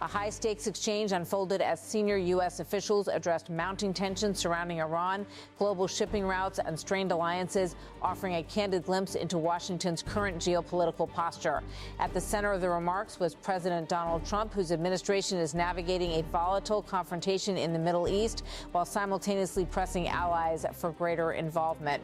A high-stakes exchange unfolded as senior U.S. officials addressed mounting tensions surrounding Iran, global shipping routes, and strained alliances, offering a candid glimpse into Washington's current geopolitical posture. At the center of the remarks was President Donald Trump, whose administration is navigating a volatile confrontation in the Middle East while simultaneously pressing allies for greater involvement.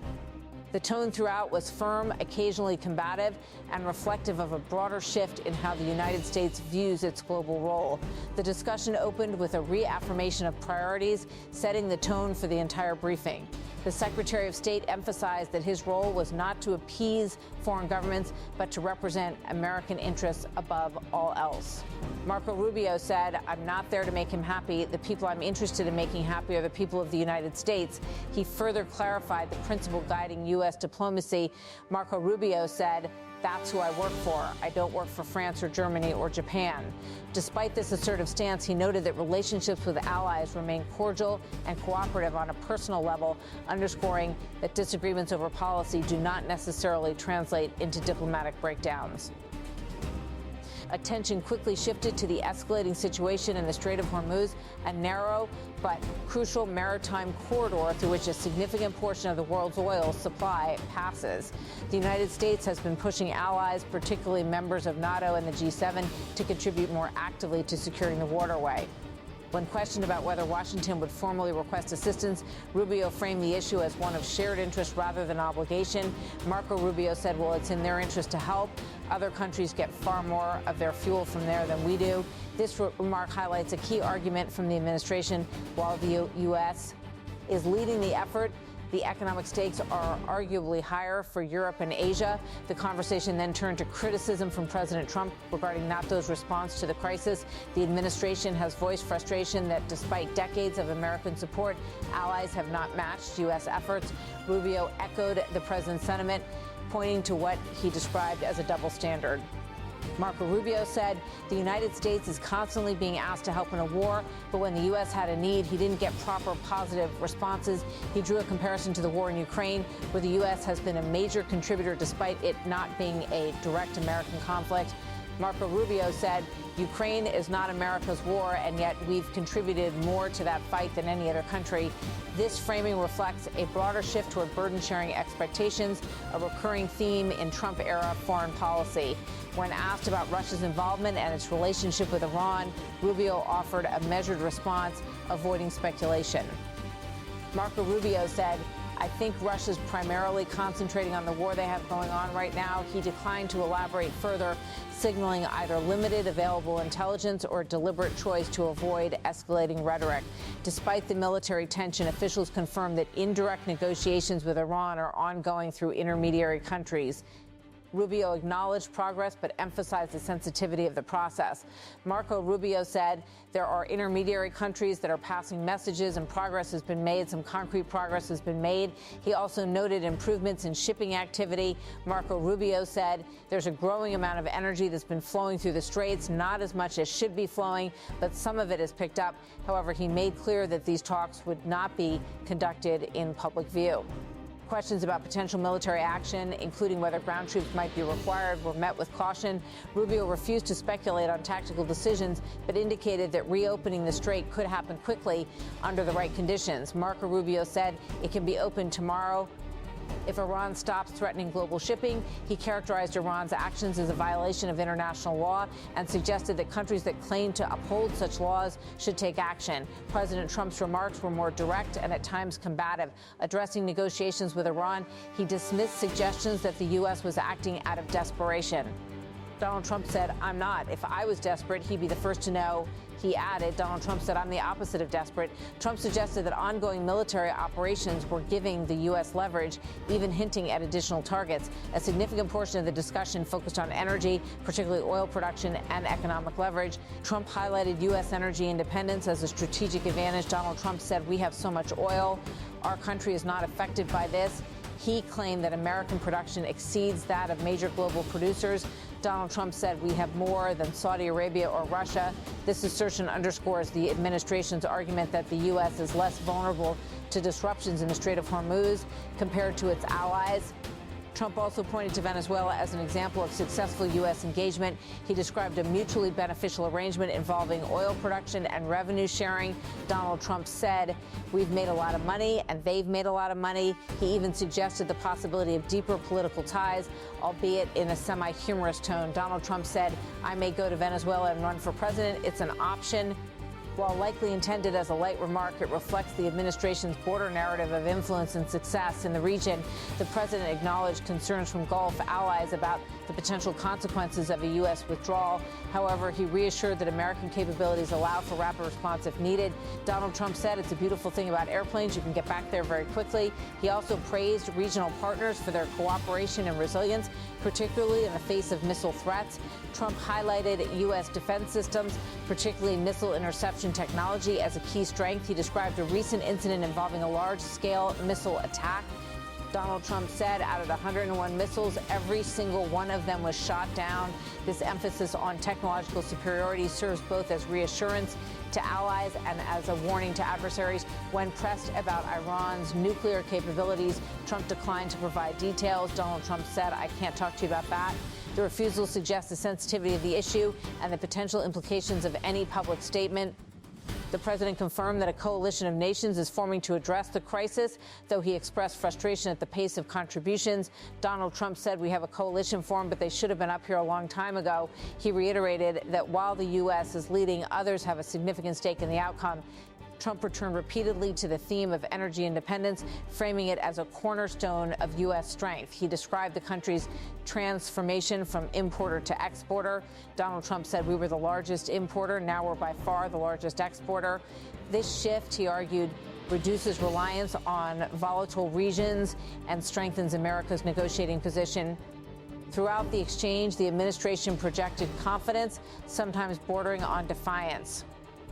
The tone throughout was firm, occasionally combative, and reflective of a broader shift in how the United States views its global role. The discussion opened with a reaffirmation of priorities, setting the tone for the entire briefing. The Secretary of State emphasized that his role was not to appease foreign governments, but to represent American interests above all else. Marco Rubio said, "I'm not there to make him happy. The people I'm interested in making happy are the people of the United States." He further clarified the principle guiding U.S. diplomacy. Marco Rubio said, "That's who I work for. I don't work for France or Germany or Japan." Despite this assertive stance, he noted that relationships with allies remain cordial and cooperative on a personal level, underscoring that disagreements over policy do not necessarily translate into diplomatic breakdowns. Attention quickly shifted to the escalating situation in the Strait of Hormuz, a narrow but crucial maritime corridor through which a significant portion of the world's oil supply passes. The United States has been pushing allies, particularly members of NATO and the G7, to contribute more actively to securing the waterway. When questioned about whether Washington would formally request assistance, Rubio framed the issue as one of shared interest rather than obligation. Marco Rubio said, "Well, it's in their interest to help. Other countries get far more of their fuel from there than we do." This remark highlights a key argument from the administration. While the U.S. is leading the effort, the economic stakes are arguably higher for Europe and Asia. The conversation then turned to criticism from President Trump regarding NATO's response to the crisis. The administration has voiced frustration that despite decades of American support, allies have not matched U.S. efforts. Rubio echoed the president's sentiment, pointing to what he described as a double standard. Marco Rubio said the United States is constantly being asked to help in a war, but when the U.S. had a need, he didn't get proper positive responses. He drew a comparison to the war in Ukraine, where the U.S. has been a major contributor despite it not being a direct American conflict. Marco Rubio said, "Ukraine is not America's war, and yet we've contributed more to that fight than any other country." This framing reflects a broader shift toward burden-sharing expectations, a recurring theme in Trump-era foreign policy. When asked about Russia's involvement and its relationship with Iran, Rubio offered a measured response, avoiding speculation. Marco Rubio said, "I think Russia's primarily concentrating on the war they have going on right now." He declined to elaborate further, signaling either limited available intelligence or deliberate choice to avoid escalating rhetoric. Despite the military tension, officials confirmed that indirect negotiations with Iran are ongoing through intermediary countries. Rubio acknowledged progress but emphasized the sensitivity of the process. Marco Rubio said there are intermediary countries that are passing messages and progress has been made. Some concrete progress has been made. He also noted improvements in shipping activity. Marco Rubio said there's a growing amount of energy that's been flowing through the straits, not as much as should be flowing, but some of it has picked up. However, he made clear that these talks would not be conducted in public view. Questions about potential military action, including whether ground troops might be required, were met with caution. Rubio refused to speculate on tactical decisions, but indicated that reopening the strait could happen quickly under the right conditions. Marco Rubio said it can be opened tomorrow if Iran stops threatening global shipping. He characterized Iran's actions as a violation of international law and suggested that countries that claim to uphold such laws should take action. President Trump's remarks were more direct and at times combative. Addressing negotiations with Iran, he dismissed suggestions that the U.S. was acting out of desperation. Donald Trump said, "I'm not. If I was desperate, he'd be the first to know." He added, Donald Trump said, "I'm the opposite of desperate." Trump suggested that ongoing military operations were giving the U.S. leverage, even hinting at additional targets. A significant portion of the discussion focused on energy, particularly oil production and economic leverage. Trump highlighted U.S. energy independence as a strategic advantage. Donald Trump said, "We have so much oil. Our country is not affected by this." He claimed that American production exceeds that of major global producers. Donald Trump said we have more than Saudi Arabia or Russia. This assertion underscores the administration's argument that the U.S. is less vulnerable to disruptions in the Strait of Hormuz compared to its allies. Trump also pointed to Venezuela as an example of successful U.S. engagement. He described a mutually beneficial arrangement involving oil production and revenue sharing. Donald Trump said, "We've made a lot of money and they've made a lot of money." He even suggested the possibility of deeper political ties, albeit in a semi-humorous tone. Donald Trump said, "I may go to Venezuela and run for president. It's an option." While likely intended as a light remark, it reflects the administration's border narrative of influence and success in the region. The president acknowledged concerns from Gulf allies about the potential consequences of a U.S. withdrawal. However, he reassured that American capabilities allow for rapid response if needed. Donald Trump said it's a beautiful thing about airplanes. You can get back there very quickly. He also praised regional partners for their cooperation and resilience, particularly in the face of missile threats. Trump highlighted U.S. defense systems, particularly missile interception technology, as a key strength. He described a recent incident involving a large-scale missile attack. Donald Trump said out of 101 missiles, every single one of them was shot down. This emphasis on technological superiority serves both as reassurance to allies and as a warning to adversaries. When pressed about Iran's nuclear capabilities, Trump declined to provide details. Donald Trump said, "I can't talk to you about that." The refusal suggests the sensitivity of the issue and the potential implications of any public statement. The president confirmed that a coalition of nations is forming to address the crisis, though he expressed frustration at the pace of contributions. Donald Trump said, "We have a coalition formed, but they should have been up here a long time ago." He reiterated that while the U.S. is leading, others have a significant stake in the outcome. Trump returned repeatedly to the theme of energy independence, framing it as a cornerstone of U.S. strength. He described the country's transformation from importer to exporter. Donald Trump said, "We were the largest importer. Now we're by far the largest exporter." This shift, he argued, reduces reliance on volatile regions and strengthens America's negotiating position. Throughout the exchange, the administration projected confidence, sometimes bordering on defiance.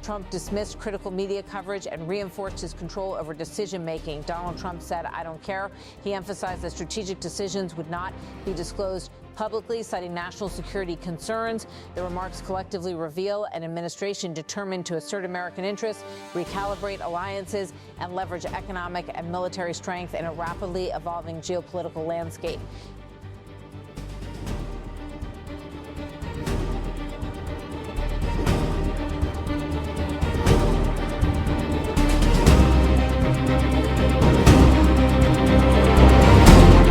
Trump dismissed critical media coverage and reinforced his control over decision-making. Donald Trump said, "I don't care." He emphasized that strategic decisions would not be disclosed publicly, citing national security concerns. The remarks collectively reveal an administration determined to assert American interests, recalibrate alliances, and leverage economic and military strength in a rapidly evolving geopolitical landscape.